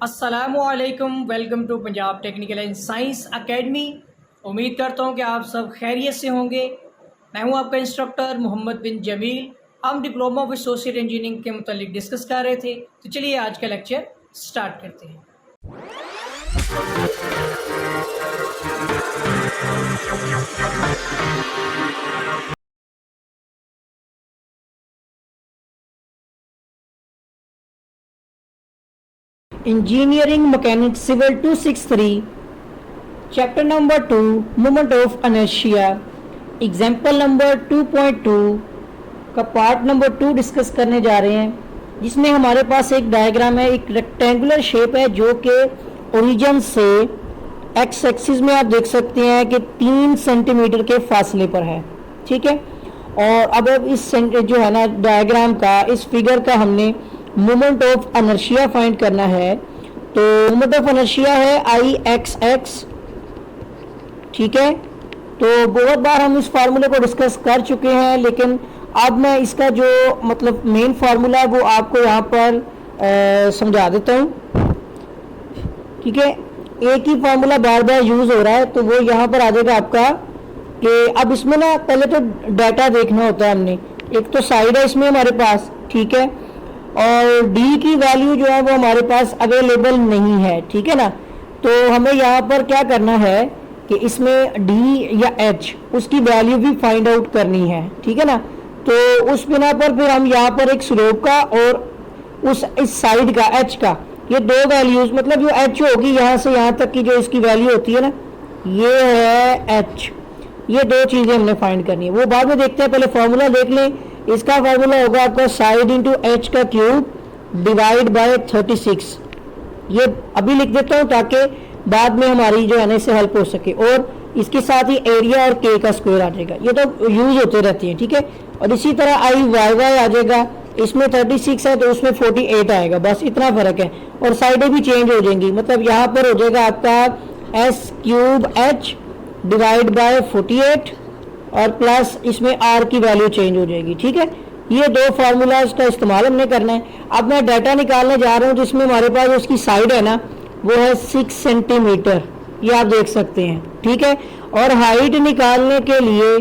अस्सलामुअलैकुम, welcome to Punjab technical and science academy. उम्मीद करता हूँ कि आप सब खैरियत से होंगे। मैं हूँ आपका इंस्ट्रक्टर मोहम्मद बिन जमील। हम डिप्लोमा ऑफ एसोसिएट इंजीनियरिंग के मुतालिक डिस्कस कर रहे थे, तो चलिए आज का लेक्चर स्टार्ट करते हैं। Engineering mechanics civil 263 chapter number 2 moment of inertia example number 2.2 का पार्ट नंबर 2 डिस्कस करने जा रहे हैं, जिसमें हमारे पास एक डायग्राम है। एक रेक्टेंगुलर शेप है जो कि ओरिजिन से एक्स एक्सिस में आप देख सकते हैं कि 3 सेंटीमीटर के फासले पर है। ठीक है, और अब इस जो है ना डायग्राम का, इस फिगर का हमने मोमेंट ऑफ इनर्शिया फाइंड करना है। तो मोमेंट ऑफ इनर्शिया है आई एक्स एक्स। ठीक है, तो बहुत बार हम इस फार्मूले को डिस्कस कर चुके हैं, लेकिन अब मैं इसका जो मतलब मेन फार्मूला है वो आपको यहाँ पर समझा देता हूँ। ठीक है, एक ही फार्मूला बार बार यूज हो रहा है, तो वो यहाँ पर आ जाएगा आपका कि अब इसमें ना पहले तो डाटा देखना होता है हमने। एक तो साइड है इसमें हमारे पास, ठीक है, और डी की वैल्यू जो है वो हमारे पास अवेलेबल नहीं है। ठीक है ना, तो हमें यहाँ पर क्या करना है कि इसमें डी या एच उसकी वैल्यू भी फाइंड आउट करनी है। ठीक है ना, तो उस बिना पर फिर हम यहाँ पर एक स्लोप का और इस साइड का एच का, ये दो वैल्यूज, मतलब जो एच होगी यहाँ से यहाँ तक की जो इसकी वैल्यू होती है ना, ये है एच। ये दो चीजें हमने फाइंड करनी है, वो बाद में देखते हैं। पहले फॉर्मूला देख लें। इसका फॉर्मूला होगा आपका साइड इंटू एच का क्यूब डिवाइड बाय 36। ये अभी लिख देता हूँ ताकि बाद में हमारी जो है ना इससे हेल्प हो सके। और इसके साथ ही एरिया और के का स्क्वायर आ जाएगा, ये तो यूज होते रहते हैं। ठीक है, और इसी तरह आई वाई वाई आ जाएगा। इसमें 36 है तो उसमें 48 आएगा, बस इतना फर्क है। और साइडें भी चेंज हो जाएंगी, मतलब यहाँ पर हो जाएगा आपका S cube H divide by 48 और प्लस इसमें आर की वैल्यू चेंज हो जाएगी। ठीक है, ये दो फार्मूलाज का इस्तेमाल हमने करना है। अब मैं डाटा निकालने जा रहा हूँ, जिसमें हमारे पास उसकी साइड है ना वो है 6 सेंटीमीटर, ये आप देख सकते हैं। ठीक है, और हाइट निकालने के लिए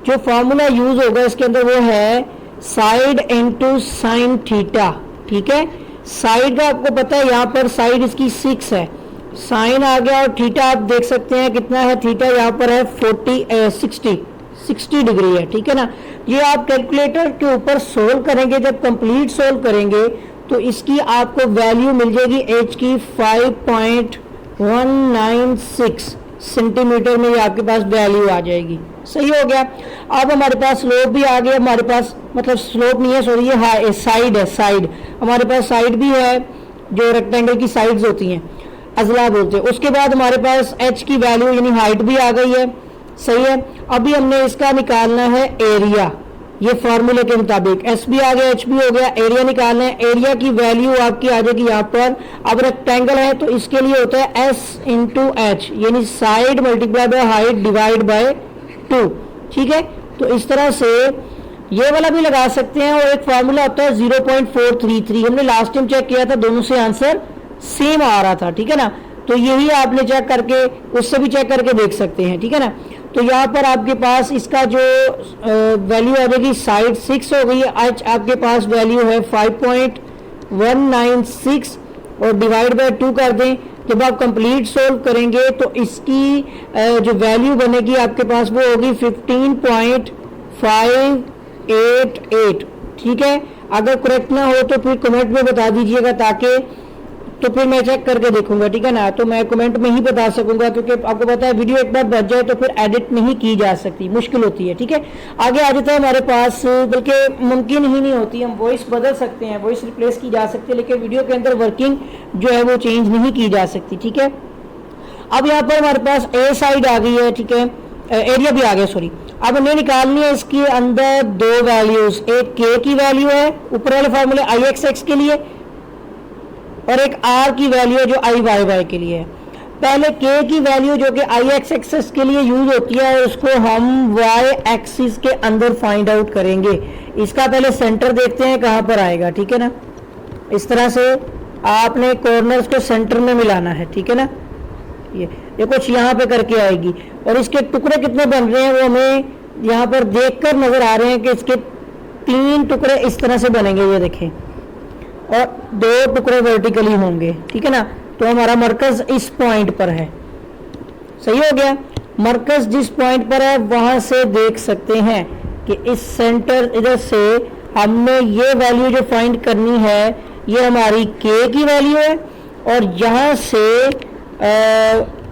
जो फार्मूला यूज होगा इसके अंदर वो है साइड इंटू साइन थीटा। ठीक है, साइड का आपको पता है, यहाँ पर साइड इसकी 6 है, साइन आ गया, और थीटा आप देख सकते हैं कितना है। थीटा यहाँ पर है 60 डिग्री है। ठीक है ना, ये आप कैलकुलेटर के ऊपर सोल्व करेंगे। जब कंप्लीट सोल्व करेंगे तो इसकी आपको वैल्यू मिल जाएगी एच की 5.196 सेंटीमीटर में, ये आपके पास वैल्यू आ जाएगी। सही हो गया। अब हमारे पास स्लोप भी आ गया, हमारे पास मतलब स्लोप नहीं है, सॉरी, ये साइड है। साइड हमारे पास साइड भी है, जो रेक्टेंगल की साइड्स होती हैं, अजला बोलते हैं। उसके बाद हमारे पास एच की वैल्यू यानी हाइट भी आ गई है। सही है, अभी हमने इसका निकालना है एरिया, ये फॉर्मूले के मुताबिक। एस भी आ गया, एच भी हो गया, एरिया निकालना है। एरिया की वैल्यू आपकी आ जाएगी यहाँ पर। अब रेक्टेंगल है तो इसके लिए होता है एस इंटू एच, यानी side multiply by height divide by 2। ठीक है, तो इस तरह से ये वाला भी लगा सकते हैं। और एक फार्मूला होता है 0.433, हमने लास्ट टाइम चेक किया था, दोनों से आंसर सेम आ रहा था। ठीक है ना, तो यही आपने चेक करके उससे भी चेक करके देख सकते हैं। ठीक है ना, तो यहाँ पर आपके पास इसका जो वैल्यू आ जाएगी, साइड 6 हो गई, आज आपके पास वैल्यू है 5.196 और डिवाइड बाय 2 कर दें। जब आप कंप्लीट सोल्व करेंगे तो इसकी जो वैल्यू बनेगी आपके पास वो होगी 15.588। ठीक है, अगर करेक्ट ना हो तो फिर कमेंट में बता दीजिएगा, ताकि तो फिर मैं चेक करके देखूंगा। ठीक है ना, तो मैं कमेंट में ही बता सकूंगा, क्योंकि आपको पता है वीडियो एक बार बच जाए तो फिर एडिट नहीं की जा सकती, मुश्किल होती है। ठीक है, आगे आ जाता है हमारे पास, बल्कि मुमकिन ही नहीं होती। हम वॉइस बदल सकते हैं, वॉइस रिप्लेस की जा सकती है, लेकिन वीडियो के अंदर वर्किंग जो है वो चेंज नहीं की जा सकती। ठीक है, अब यहाँ पर हमारे पास ए साइड आ गई है। ठीक है, एरिया भी आ गया, सॉरी। अब हमें निकालनी है इसके अंदर दो वैल्यूज, एक के की वैल्यू है ऊपर वाले फॉर्मूले आई एक्स एक्स के लिए, और एक आर की वैल्यू है जो आई वाई वाई के लिए है। पहले के की वैल्यू जो कि आई एक्स एक्सिस के लिए यूज होती है, उसको हम वाई एक्सिस के अंदर फाइंड आउट करेंगे। इसका पहले सेंटर देखते हैं कहाँ पर आएगा। ठीक है ना, इस तरह से आपने कॉर्नर्स को सेंटर में मिलाना है, ठीक है ना। ये कुछ यहाँ पे करके आएगी और इसके टुकड़े कितने बन रहे हैं वो हमें यहाँ पर देखकर नजर आ रहे हैं कि इसके 3 टुकड़े इस तरह से बनेंगे, ये देखें, और 2 टुकड़े वर्टिकली होंगे, ठीक है ना। तो हमारा मरकज इस पॉइंट पर है, सही हो गया। मरकज जिस पॉइंट पर है वहां से देख सकते हैं कि इस सेंटर इधर से हमने ये वैल्यू जो फाइंड करनी है ये हमारी के की वैल्यू है, और यहाँ से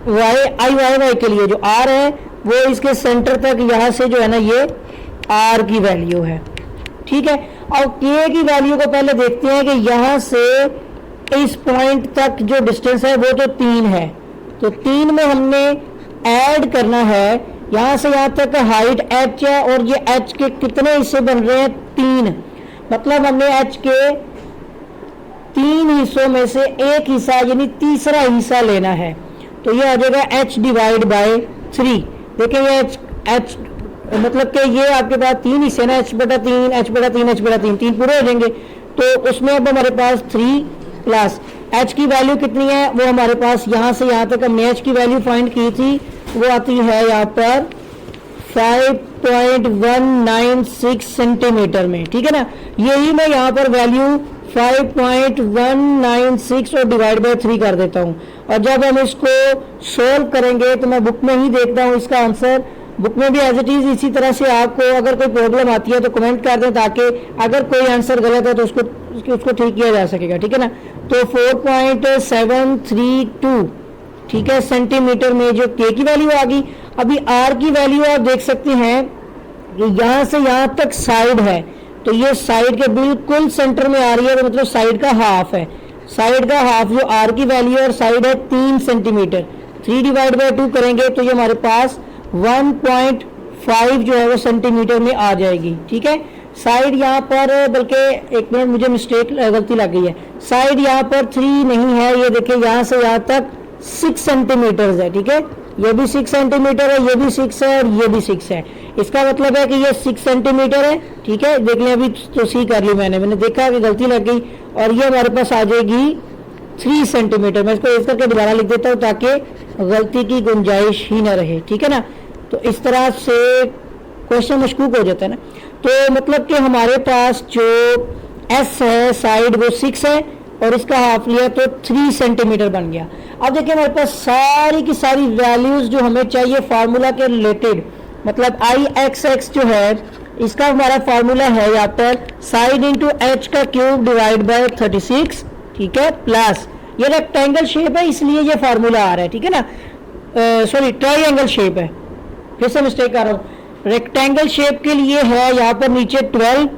वाई के लिए जो आर है वो इसके सेंटर तक यहाँ से जो है ना ये आर की वैल्यू है, ठीक है। और के की वैल्यू को पहले देखते हैं कि यहाँ से इस पॉइंट तक जो डिस्टेंस है वो तो 3 है, तो 3 में हमने ऐड करना है यहाँ से यहाँ तक हाइट h है, और ये h के कितने हिस्से बन रहे हैं 3, मतलब हमने h के 3 हिस्सों में से एक हिस्सा यानी तीसरा हिस्सा लेना है, तो ये आ जाएगा h डिवाइड बाय 3। देखिए ये h मतलब कि ये आपके पास 3 हिस्से ना, h बटा 3 h बटा 3 h बटा 3 3 पूरे हो जाएंगे, तो उसमें अब हमारे पास 3 प्लस h की वैल्यू कितनी है वो हमारे पास यहाँ से यहाँ तक हमने h की वैल्यू फाइंड की थी, वो आती है यहाँ पर 5.196 सेंटीमीटर में, ठीक है ना। यही मैं यहाँ पर वैल्यू 5.196 और डिवाइड बाय 3 कर देता हूँ, और जब हम इसको सोल्व करेंगे तो मैं बुक में ही देखता हूँ इसका आंसर, बुक में भी एज इट इज इसी तरह से। आपको अगर कोई प्रॉब्लम आती है तो कमेंट कर दें ताकि अगर कोई आंसर गलत है तो उसको ठीक किया जा सकेगा, ठीक है ना। तो 4.732, ठीक है, सेंटीमीटर में जो के की वैल्यू आ गई। अभी आर की वैल्यू आप देख सकते हैं कि यहाँ से यहाँ तक साइड है, तो ये साइड के बिल्कुल सेंटर में आ रही है, तो मतलब साइड का हाफ है, साइड का हाफ जो आर की वैल्यू है, और साइड है 3 सेंटीमीटर, 3 डिवाइड बाय 2 करेंगे तो ये हमारे पास 1.5 जो है वो सेंटीमीटर में आ जाएगी, ठीक है। साइड यहाँ पर, बल्कि एक मिनट मुझे मिस्टेक गलती लग गई है, साइड यहाँ पर 3 नहीं है, ये देखिए यहाँ से यहाँ तक 6 सेंटीमीटर है, ठीक है। ये भी 6 सेंटीमीटर है, ये भी 6 है और ये भी 6 है, इसका मतलब है कि ये 6 सेंटीमीटर है, ठीक है। देख लें, अभी तो सी कर ली मैंने देखा कि गलती लग गई, और ये हमारे पास आ जाएगी 3 सेंटीमीटर। मैं इसको इस करके दोबारा लिख देता हूँ ताकि गलती की गुंजाइश ही ना रहे, ठीक है ना। तो इस तरह से क्वेश्चन मशकूक हो जाता है ना। तो मतलब कि हमारे पास जो एस है साइड वो 6 है और इसका हाफ लिया तो 3 सेंटीमीटर बन गया। अब देखिए हमारे पास सारी की सारी वैल्यूज जो हमें चाहिए फार्मूला के रिलेटेड, मतलब आई एक्स एक्स जो है इसका हमारा फार्मूला है यहाँ पर साइड इंटू एच का क्यूब डिवाइड बाय 36, ठीक है, प्लस ये रेक्टेंगल शेप है इसलिए ये फार्मूला आ रहा है, ठीक है ना। सॉरी ट्राइंगल शेप है, फिर से मिस्टेक कर रहा हूँ, रेक्टेंगल शेप के लिए है यहाँ पर नीचे 12,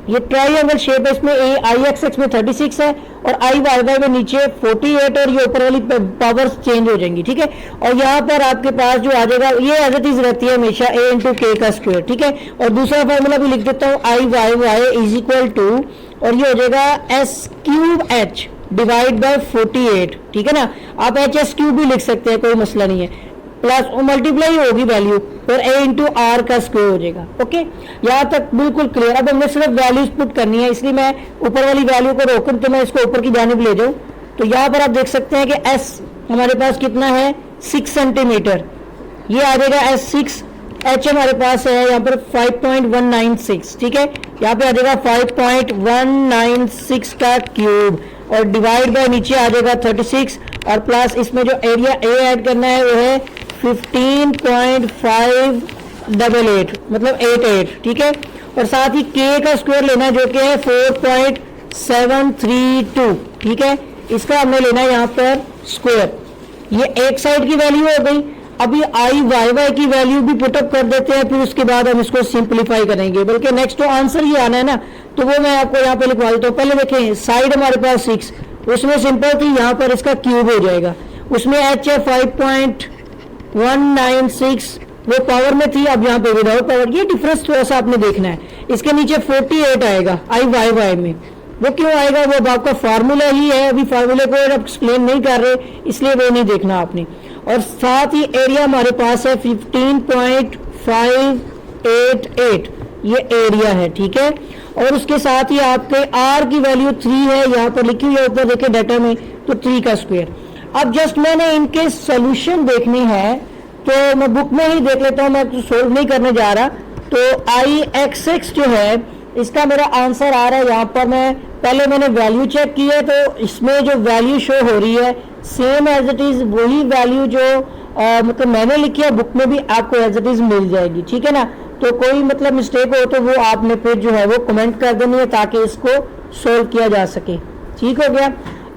ये ट्राइंगल शेप है, इसमें ए आई एक्स एक्स में 36 है और आई वाई वाई में नीचे 48 और ये ऊपर वाली पावर्स चेंज हो जाएंगी, ठीक है। और यहाँ पर आपके पास जो आ जाएगा ये एज इट इज रहती है हमेशा ए इंटू के का स्क्वायर, ठीक है। और दूसरा फार्मूला भी लिख देता हूँ I Y Y is equal to, और ये हो जाएगा S cube H divide by 48, ठीक है ना। आप एच एस क्यूब भी लिख सकते हैं, कोई मसला नहीं है, प्लस मल्टीप्लाई होगी वैल्यू और ए इंटू आर का स्क्वायर हो जाएगा। ओके, यहाँ तक बिल्कुल क्लियर। अब हमें सिर्फ वैल्यूज पुट करनी है, इसलिए मैं ऊपर वाली वैल्यू को रोकूं तो मैं इसको ऊपर की जानिब ले जाऊं। तो यहाँ पर आप देख सकते हैं कि एस हमारे पास कितना है 6 सेंटीमीटर, ये आ जाएगा एस 6, एच हमारे पास है यहाँ पर 5.196, ठीक है, यहाँ पे आ जाएगा 5.196 का क्यूब और डिवाइड बाय नीचे आ जाएगा 36 और प्लस इसमें जो एरिया ए ऐड करना है वो है 15.588 मतलब 88, ठीक है। और साथ ही के का स्क्वायर लेना जो कि है 4.732, ठीक है, इसका हमने लेना है यहाँ पर स्क्वायर। ये एक साइड की वैल्यू हो गई। अभी आई वाई वाई की वैल्यू भी पुटअप कर देते हैं, फिर उसके बाद हम इसको सिंप्लीफाई करेंगे, बल्कि नेक्स्ट तो आंसर ही आना है ना, तो वो मैं आपको यहाँ पे लिखवा देता हूँ। पहले देखें साइड हमारे पास 6, उसमें सिंपल थी, यहाँ पर इसका क्यूब हो जाएगा, उसमें एच है 5.196 वो पावर में थी, अब यहाँ पे विदाउट पावर। ये डिफरेंस थोड़ा सा आपने देखना है। इसके नीचे 48 आएगा आई वाई वाई में, वो क्यों आएगा, वो आपका फार्मूला ही है, अभी फार्मूले को एक्सप्लेन नहीं कर रहे इसलिए वो नहीं देखना आपने। और साथ ही एरिया हमारे पास है 15.588, ये एरिया है, ठीक है। और उसके साथ ही आपके आर की वैल्यू 3 है, यहाँ पर लिखी हुई है ऊपर देखिए डाटा में, तो 3 का स्क्वायर। अब जस्ट मैंने इनके सोल्यूशन देखने हैं तो मैं बुक में ही देख लेता हूँ, मैं तो सोल्व नहीं करने जा रहा। तो आई एक्स एक्स जो है इसका मेरा आंसर आ रहा है यहाँ पर। पहले मैंने वैल्यू चेक की है तो इसमें जो वैल्यू शो हो रही है सेम एज इट इज वही वैल्यू जो मतलब मैंने लिखी है बुक में भी आपको एज इट इज मिल जाएगी, ठीक है ना। तो कोई मतलब मिस्टेक हो तो वो आपने फिर जो है वो कमेंट कर देनी है ताकि इसको सोल्व किया जा सके, ठीक हो गया।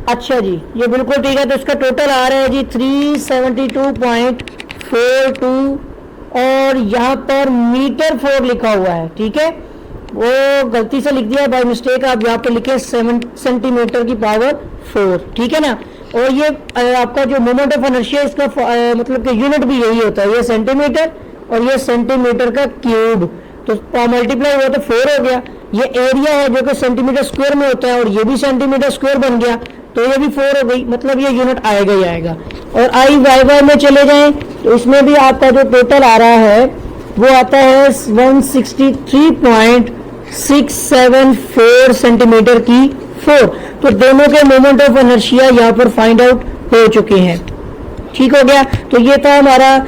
अच्छा जी, ये बिल्कुल ठीक है। तो इसका टोटल आ रहा है जी 372.42 और यहाँ पर मीटर 4 लिखा हुआ है, ठीक है, वो गलती से लिख दिया बाय मिस्टेक, आप यहाँ पे लिखे 7 सेंटीमीटर की पावर 4, ठीक है ना। और ये आपका जो मोमेंट ऑफ इनर्शिया इसका मतलब कि यूनिट भी यही होता है, ये सेंटीमीटर और ये सेंटीमीटर का क्यूब, तो मल्टीप्लाई हुआ तो 4 हो गया। ये एरिया है जो कि सेंटीमीटर स्क्वायर में होता है और ये भी सेंटीमीटर स्क्वायर बन गया, तो ये भी 4 हो गई, मतलब ये यूनिट आएगा ही आएगा। और आई वाई वाई में चले जाएं तो इसमें भी आपका जो टोटल आ रहा है वो आता है 163.674 सेंटीमीटर की 4। तो दोनों के मोमेंट ऑफ इनर्शिया यहाँ पर फाइंड आउट हो चुके हैं, ठीक हो गया। तो ये था हमारा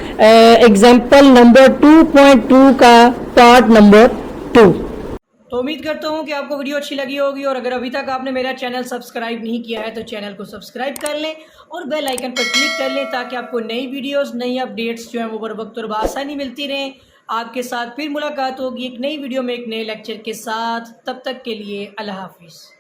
एग्जाम्पल नंबर 2.2 का पार्ट नंबर 2। तो उम्मीद करता हूँ कि आपको वीडियो अच्छी लगी होगी, और अगर अभी तक आपने मेरा चैनल सब्सक्राइब नहीं किया है तो चैनल को सब्सक्राइब कर लें और बेल आइकन पर क्लिक कर लें ताकि आपको नई वीडियोस नई अपडेट्स जो है वो बर वक्त और बआसानी मिलती रहें। आपके साथ फिर मुलाकात होगी एक नई वीडियो में एक नए लेक्चर के साथ, तब तक के लिए अल्लाह हाफिज़।